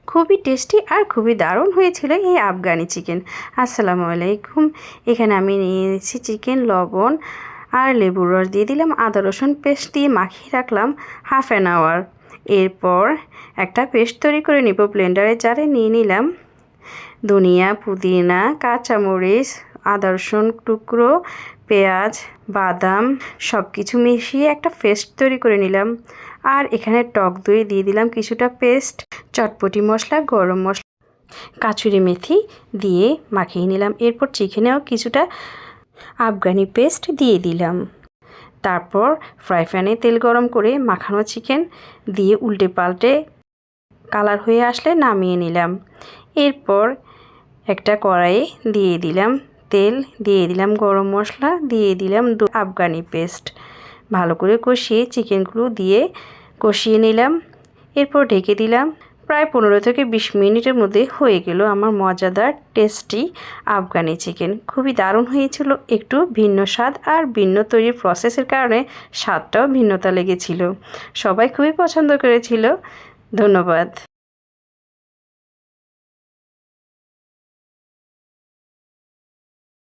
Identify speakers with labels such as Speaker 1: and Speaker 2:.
Speaker 1: খুবই টেস্টি আর খুবই দারুণ হয়েছিল এই আফগানি চিকেন। আসসালামু আলাইকুম। এখানে আমি নিয়ে নিয়েছি চিকেন, লবণ আর লেবুর রস দিয়ে দিলাম, আদা রসুন পেস্ট দিয়ে মাখিয়ে রাখলাম হাফ অ্যান আওয়ার। এরপর একটা পেস্ট তৈরি করে নিব। ব্লেন্ডারের জারে নিয়ে নিলাম ধনিয়া, পুদিনা, কাঁচামরিচ, আদা রসুন টুকরো, পেঁয়াজ, বাদাম সব কিছু মিশিয়ে একটা পেস্ট তৈরি করে নিলাম। আর এখানে টক দই দিয়ে দিলাম কিছুটা পেস্ট, চটপটি মশলা, গরম মশলা, কাঁচুরি মেথি দিয়ে মাখিয়ে নিলাম। এরপর চিকেনেও কিছুটা আফগানি পেস্ট দিয়ে দিলাম। তারপর ফ্রাই প্যানে তেল গরম করে মাখানো চিকেন দিয়ে উল্টে পাল্টে কালার হয়ে আসলে নামিয়ে নিলাম। এরপর একটা কড়াইয়ে দিয়ে দিলাম তেল, দিয়ে দিলাম গরম মশলা, দিয়ে দিলাম আফগানি পেস্ট। ভালো করে কষিয়ে চিকেনগুলো দিয়ে কষিয়ে নিলাম। এরপর ঢেকে দিলাম। প্রায় 15 থেকে 20 মিনিটের মধ্যে হয়ে গেল আমার মজাদার টেস্টি আফগানি চিকেন। খুবই দারুণ হয়েছিল। একটু ভিন্ন স্বাদ আর ভিন্ন তৈরির প্রসেসের কারণে স্বাদটাও ভিন্নতা লেগেছিল। সবাই খুবই পছন্দ করেছিল। ধন্যবাদ।